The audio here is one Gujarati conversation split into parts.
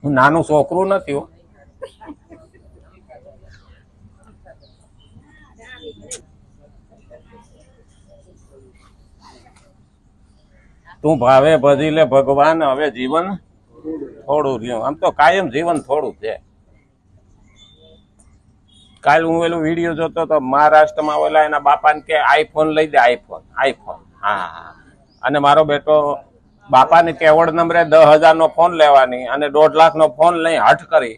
હું નાનું છોકરું નથી હો. તું ભાવે ભજી લે ભગવાન, હવે જીવન થોડું રહ્યું. આમ તો કાયમ જીવન થોડું છે. કાલ હું પેલું વિડીયો જોતો તો મહારાષ્ટ્રમાં ઓલા એના બાપાને કે આઈફોન લઈ દે, આઈફોન. હા, અને મારો બેટો બાપાને કે એવોર્ડ નંબરે 10,000 નો ફોન લેવાની અને 1.5 લાખ નો ફોન લઈ હઠ કરી.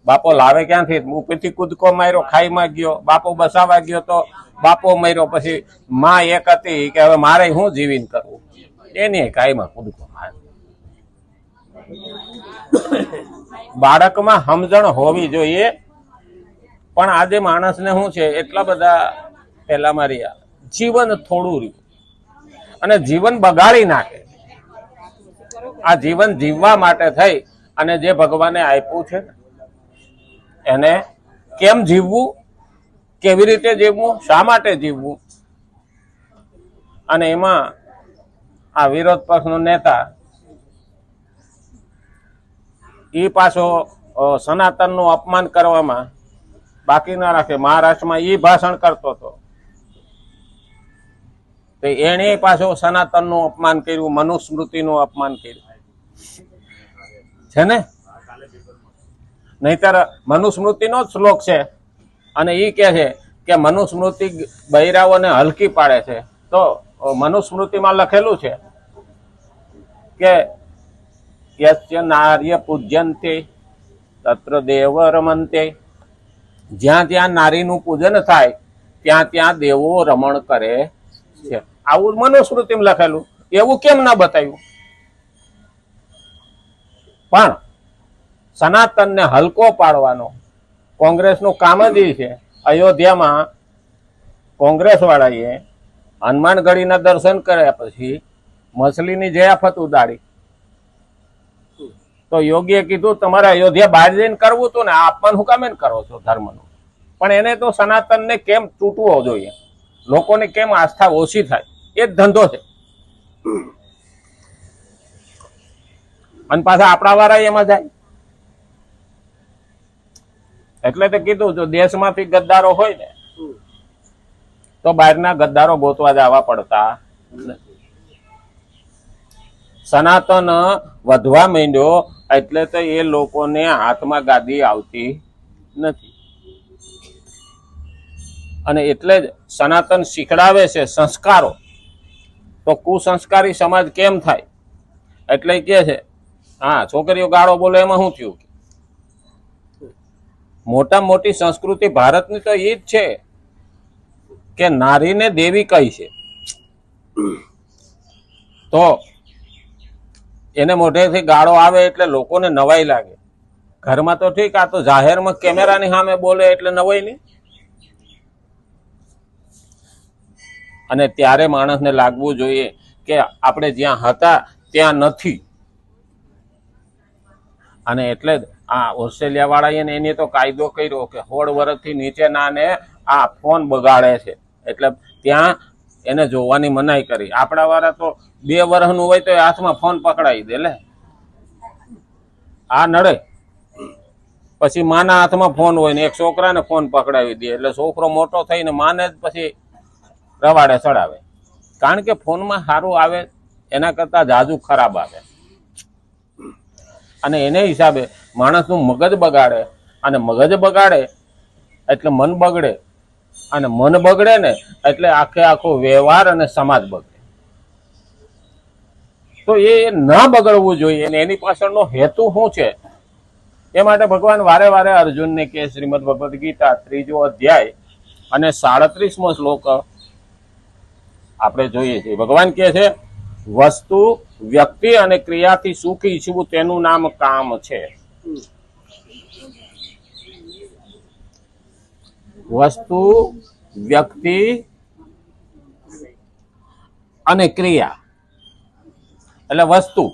બાપો લાવે ક્યાંથી? ઉપરથી કૂદકો માર્યો, ખાઈમાં ગયો. બાપો બસાવા ગયો તો બાપો માર્યો. પછી માં એક હતી કે હવે મારે શું જીવીને કરવું, એની કાઈમાં કૂદકો માર્યો. બાળકમાં સમજણ હોવી જોઈએ, પણ આજે માણસને શું છે, એટલા બધા પેલા મારી જીવન થોડું રહ્યું અને જીવન બગાડી નાખે. આ જીવન જીવવા માટે થઈ અને જે ભગવાને આપ્યું છે એને કેમ જીવવું, કેવી રીતે જીવવું, શા માટે જીવવું. અને એમાં આ વિરોધ પક્ષનો નેતા એ પાછો સનાતનનું અપમાન કરવામાં બાકી ના રાખે. મહારાષ્ટ્રમાં ઈ ભાષણ કરતો હતો તો એને પાછો સનાતનનું અપમાન કર્યું, મનુસ્મૃતિનું અપમાન કર્યું છે ને. નહીતર મનુસ્મૃતિનો જ શ્લોક છે અને ઈ કહે છે કે મનુસ્મૃતિ બૈરાઓને હલકી પાડે છે. તો મનુસ્મૃતિમાં લખેલું છે કે યસ્ય નાર્ય પૂજ્યન્તે તત્ર દેવ રમન્તે. જ્યાં ત્યાં નારીનું પૂજન થાય ત્યાં ત્યાં દેવો રમણ કરે છે. આવું મનુસ્મૃતિમાં લખેલું, એવું કેમ ના બતાવ્યું? પણ સનાતનને હલકો પાડવાનો કોંગ્રેસનું કામ જ છે. અયોધ્યામાં કોંગ્રેસ વાળાએ હનુમાનગઢીના દર્શન કર્યા પછી મછલીની જયાફત ઉડાડી. તો યોગીએ કીધું તમારે અયોધ્યા બહાર જઈને કરવું હતું ને, આપવાનું શું કામ કરો છો ધર્મનું? પણ એને તો સનાતનને કેમ તૂટવો જોઈએ, લોકોને કેમ આસ્થા ઓછી થાય, એ જ ધંધો છે. અને પાછા આપણા વાળા એમાં જાય. એટલે તો કીધું જો દેશમાંથી ગદ્દારો હોય ને તો બહારના ગદ્દારો ગોતવા જવા પડતા નથી. સનાતન વધવા માંડ્યો એટલે તો એ લોકોને હાથમાં ગાદી આવતી નથી. અને એટલે જ સનાતન શીખડાવે છે સંસ્કારો. તો કુસંસ્કારી સમાજ કેમ થાય? એટલે કે છે હા છોકરીઓ ગાળો બોલે એમાં શું થયું? મોટા મોટી સંસ્કૃતિ ભારતની તો એ જ છે કે નારીને દેવી કહી છે. તો એને મોઢેથી ગાળો આવે એટલે લોકોને નવાઈ લાગે. ઘરમાં તો ઠીક, આ તો જાહેરમાં કેમેરાની સામે બોલે એટલે નવાઈ નહીં. અને ત્યારે માણસને લાગવું જોઈએ કે આપણે જ્યાં હતા ત્યાં નથી. અને એટલે જ આ ઓસ્ટ્રેલિયા વાળાએ એની તો કાયદો કર્યો કે 16 વર્ષથી નીચેના ને આ ફોન બગાડે છે એટલે ત્યાં એને જોવાની મનાઈ કરી. આપણા વાળા તો 2 વર્ષનું હોય તો હાથમાં ફોન પકડાવી દે. લે આ નડે. પછી માના હાથમાં ફોન હોય ને એક છોકરાને ફોન પકડાવી દે એટલે છોકરો મોટો થઈને માને જ પછી રવાડે ચડાવે. કારણ કે ફોનમાં સારું આવે એના કરતા જાજુ ખરાબ આવે. અને એને હિસાબે માણસનું મગજ બગાડે અને મગજ બગાડે એટલે મન બગડે અને મન બગડે ને એટલે આખો વ્યવહાર અને સમાજ બગડે. તો એ ના બગડવું જોઈએ. અને એની પાછળનો હેતુ શું છે એ માટે ભગવાન વારે વારે અર્જુનને કે શ્રીમદ ભગવદ્ ગીતા 3જો અધ્યાય અને 37મો શ્લોક આપણે જોઈએ છીએ. ભગવાન કહે છે વસ્તુ વ્યક્તિ અને ક્રિયાથી સુખ ઈચ્છવું તેનું નામ કામ છે. વસ્તુ વ્યક્તિ અને ક્રિયા એટલે વસ્તુ,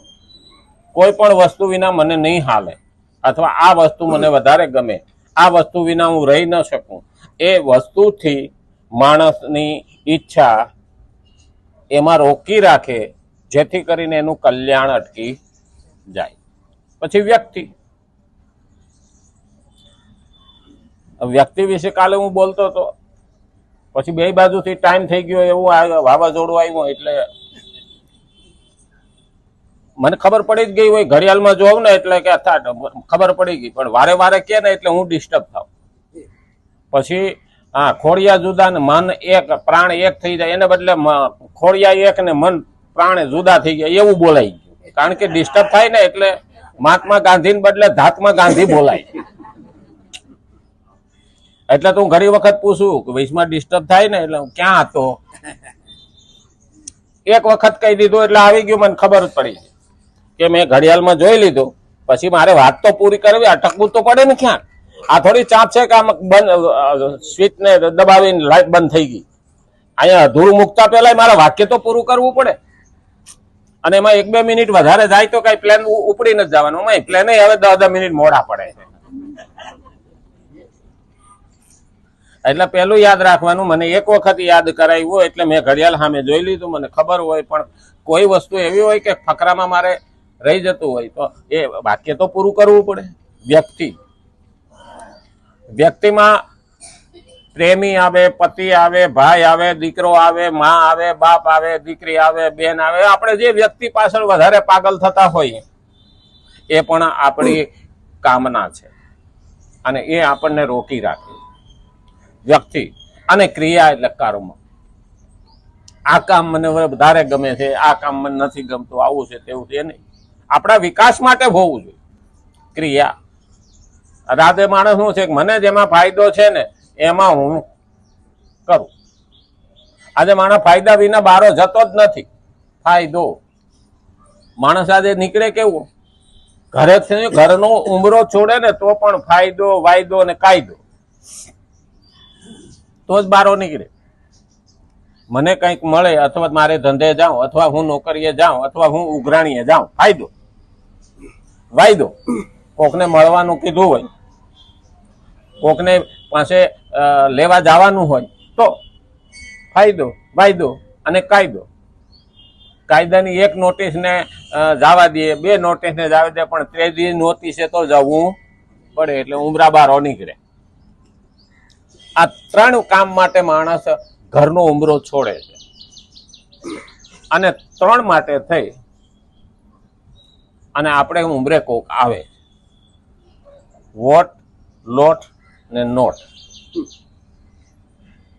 કોઈ પણ વસ્તુ વિના મને નહીં હાલે અથવા આ વસ્તુ મને વધારે ગમે, આ વસ્તુ વિના હું રહી ન શકું, એ વસ્તુથી માણસની ઈચ્છા એમાં રોકી રાખે જેથી કરીને એનું કલ્યાણ અટકી જાય. પછી વ્યક્તિ, વ્યક્તિ વિશે કાલે હું બોલતો હતો, પછી બે બાજુથી ટાઈમ થઈ ગયો એવું વાવાઝોડું આવ્યું એટલે મને ખબર પડી જ ગઈ હોય, ઘડિયાળમાં જોઉં ને એટલે કે ખબર પડી ગઈ, પણ વારે વારે કે ને એટલે હું ડિસ્ટર્બ થાવ. પછી હા, ખોડિયા જુદા ને મન એક, પ્રાણ એક થઈ જાય, એને બદલે ખોડિયા એક ને મન પ્રાણ જુદા થઈ ગયા એવું બોલાઈ ગયું. કારણ કે ડિસ્ટર્બ થાય ને એટલે મહાત્મા ગાંધીને બદલે ધાત્મા ગાંધી બોલાય. એટલે તો હું ઘણી વખત પૂછું કે વૈશમાં ડિસ્ટર્બ થાય ને એટલે ક્યાં હતો, એક વખત કહી દીધું એટલે આવી ગયું, મને ખબર જ પડી કે મેં ઘડિયાળમાં જોઈ લીધું. પછી મારે વાત તો પૂરી કરવી, અટકવું તો પડે ને ક્યાં. આ થોડી ચાપ છે કે આમ બંધ સ્વિચ ને દબાવીને લાઈટ બંધ થઈ ગઈ. અહીંયા અધૂરું મૂકતા પહેલા મારે વાક્ય તો પૂરું કરવું પડે, અને એમાં 1-2 મિનિટ વધારે જાય તો કઈ પ્લેન ઉપડી નથી જવાનું. પ્લેન હવે 10 મિનિટ મોડા પડે છે. એટલે પેલું યાદ રાખવાનું, મને એક વખત યાદ કરાવ્યું એટલે મેં ઘડિયાળ સામે જોઈ લીધું, મને ખબર હોય. પણ કોઈ વસ્તુ એવી હોય કે ફકરામાં મારે રહી જતું હોય તો એ વાક્ય તો પૂરું કરવું પડે. વ્યક્તિમાં પ્રેમી આવે, પતિ આવે, ભાઈ આવે, દીકરો આવે, માં આવે, બાપ આવે, દીકરી આવે, બેન આવે. આપણે જે વ્યક્તિ પાછળ વધારે પાગલ થતા હોય એ પણ આપણી કામના છે, અને એ આપણને રોકી રાખે. વ્યક્તિ અને ક્રિયા એટલે કર્મ. આ કામ મને વધારે ગમે છે, આ કામ મને નથી ગમતું, આવું છે તેવું છે નહીં. આપણા વિકાસ માટે હોવું જોઈએ ક્રિયા. રાધે માણસ શું છે, મને જેમાં ફાયદો છે ને એમાં હું કરું. આજે માણસ ફાયદા વિના બારો જતો જ નથી. ફાયદો માણસ આજે નીકળે કેવું, ઘરનો ઉમરો છોડે ને તો પણ ફાયદો, વાયદો ને કાયદો, તો જ બારો નીકળે. મને કંઈક મળે, અથવા મારે ધંધે જાઉં, અથવા હું નોકરીએ જાઉં, અથવા હું ઉઘરાણીએ જાઉં, ફાયદો. વાયદો કોકને મળવાનું કીધું હોય, કોકને પાસે લેવા જવાનું હોય તો ફાયદો, વાયદો અને કાયદો. કાયદાની એક નોટિસને જવા દે, 2 નોટિસને જવા દે, પણ 3જી નોટિસે તો જવું પડે, એટલે ઉમરા બારો નીકળે. આ 3 કામ માટે માણસ ઘરનો ઉમરો છોડે છે, અને 3 માટે થઈ અને આપણે ઉમરે કોક આવે. વોટ, લોટ ને નોટ.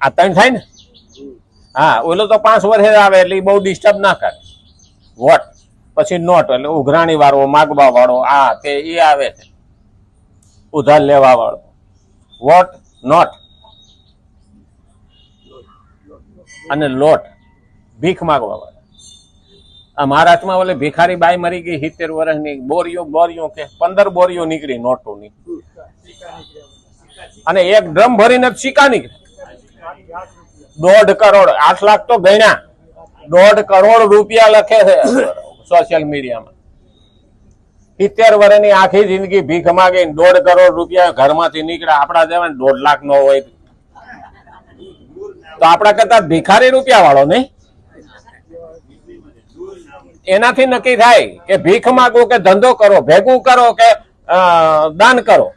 આ 3 થાય ને. હા, ઓલો તો 5 વર્ષે આવે એટલે બહુ ડિસ્ટર્બ ના કરે. વોટ, પછી નોટ એટલે ઉઘરાણી વાળો, માગવા વાળો, આ તે એ આવે છે, ઉધાર લેવા વાળો. વોટ, નોટ અને લોટ, ભીખ માગવા વાળા. આ મહારાષ્ટ્રમાં ઓલે ભિખારી બાઈ મરી ગઈ 70 વર્ષની, બોરીઓ કે 15 બોરીઓ નીકળી નોટોની, અને એક ડ્રમ ભરીને સિક્કા નીકળે. 1.5 કરોડ, 8 લાખ તો ગણ્યા, 1.5 કરોડ રૂપિયા લખે છે સોશિયલ મીડિયામાં. 70 વર્ષની આખી જિંદગી ભીખ માગીને 1.5 કરોડ રૂપિયા ઘરમાંથી નીકળ્યા. આપણા જેવા 1.5 લાખ નો હોય તો આપણા કરતા ભિખારી રૂપિયા વાળો નહીં. એનાથી નક્કી થાય કે ભીખ માગો કે ધંધો કરો, ભેગું કરો કે દાન કરો,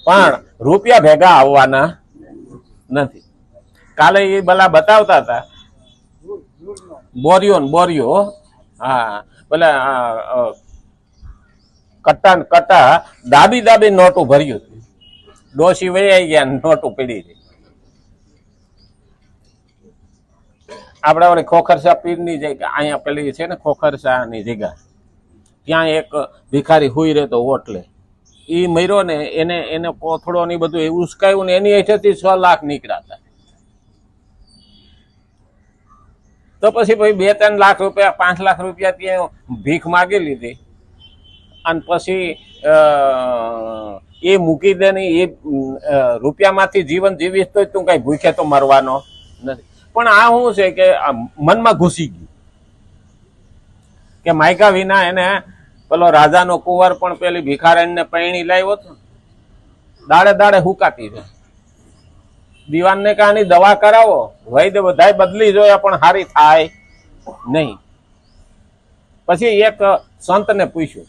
પણ રૂપિયા ભેગા આવવાના નથી. કાલે એ ભલા બતાવતા હતા બોરીઓ. હા, પેલા કટ્ટા દાબી નોટું ભર્યું હતું. ડોશી વહી ગયા, નોટું પડી હતી. આપડા ઓલી ખોખરસા પીરની જગ્યા, અહીંયા પેલી છે ને ખોખરસાની જગ્યા, ત્યાં એક ભિખારી હુઈ રહેતો ઓટલે. એ મર્યો ને, એને કોથળો ને બધું ઉસકાયું ને એની હેઠળથી 6 લાખ નીકળ્યા હતા. તો પછી ભાઈ 2-3 લાખ રૂપિયા, 5 લાખ રૂપિયા ત્યાં ભીખ માગી લીધી, અને પછી એ મૂકી દે ને, એ રૂપિયામાંથી જીવન જીવીશ તો તું કઈ ભૂખે તો મરવાનો નથી. પણ આ શું છે કે મનમાં ઘૂસી ગયું કે માયકા વિના એને પેલો રાજાનો કુંવર પણ પેલી ભિખારીને પૈણી લાવ્યો હતો, દાડે હુકાતી છે. દીવાનને કે આની દવા કરાવો, વૈદ્ય બધાય બદલી જોયા પણ હારી થાય નહીં. પછી એક સંતને પૂછ્યું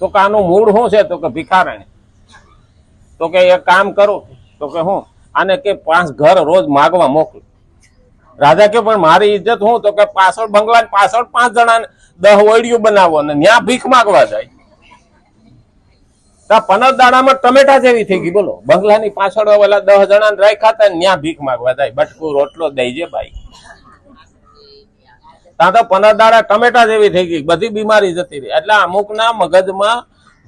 તો કે આનું મૂળ શું છે, તો કે ભિખારણી. તો કે એક કામ કરું, તો કે હું આને કે 5 ઘર રોજ માગવા મોકલું. રાજા કે પણ મારી ઇજ્જત હું? તો કે પાછળ બંગલા પાછળ 5 જણા 10 ઓયડીઓ બનાવો ને ત્યાં ભીખ માગવા જાય. 15 દાડામાં ટમેટા જેવી થઈ ગઈ. બોલો, બંગલાની પાછળ ઓલા 10 જણા રાખ્યા હતા ને ત્યાં ભીખ માગવા જાય. બટકું રોટલો દઈજે ભાઈ. ત્યાં તો 15 દાડા ટમેટા જેવી થઈ ગઈ, બધી બીમારી જતી રહી. એટલે અમુકના મગજમાં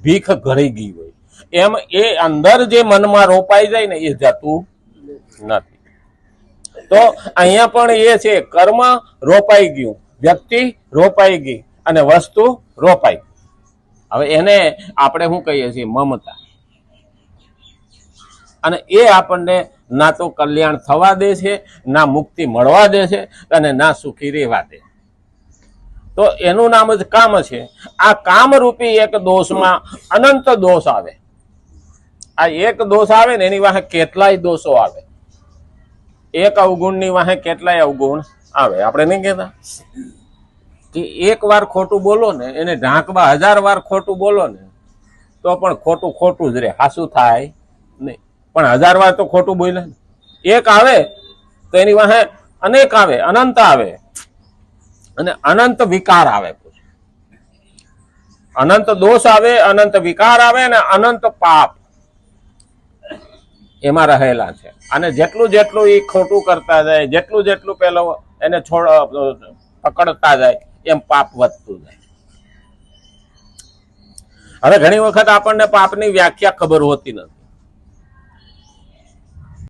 ભીખ ઘડી ગઈ હોય, એમ એ અંદર જે મનમાં રોપાઈ જાય ને એ જતું નથી. તો અહીંયા પણ એ છે, કર્મ રોપાઈ ગયું, વ્યક્તિ રોપાઈ ગઈ અને વસ્તુ રોપાઈ. હવે એને આપણે શું કહીએ છીએ? મમતા. અને એ આપણને ના તો કલ્યાણ થવા દે છે, ના મુક્તિ મળવા દે છે, અને ના સુખી રહેવા દે. તો એનું નામ જ કામ છે. આ કામરૂપી એક દોષમાં અનંત દોષ આવે. આ એક દોષ આવે ને એની વાહે કેટલાય દોષો આવે. એક અવગુણની વાહે કેટલાય અવગુણ આવે. આપણે નહીં કહેતા કે એક વાર ખોટું બોલો ને એને ઢાંકવા 1000 વાર ખોટું બોલો ને તો પણ ખોટું ખોટું જ રહે, હાસું થાય નહીં. પણ 1000 વાર તો ખોટું બોલે ને, એક આવે તો એની વાહે અનેક આવે, અનંત આવે, અને અનંત વિકાર આવે, અનંત દોષ આવે, અનંત વિકાર આવે, અને અનંત પાપ એમાં રહેલા છે. અને જેટલું જેટલું એ ખોટું કરતા જાય, જેટલું જેટલું પેલો એને પકડતા જાય, એમ પાપ વધતું જાય. હવે ઘણી વખત આપણને પાપની વ્યાખ્યા ખબર હોતી નથી.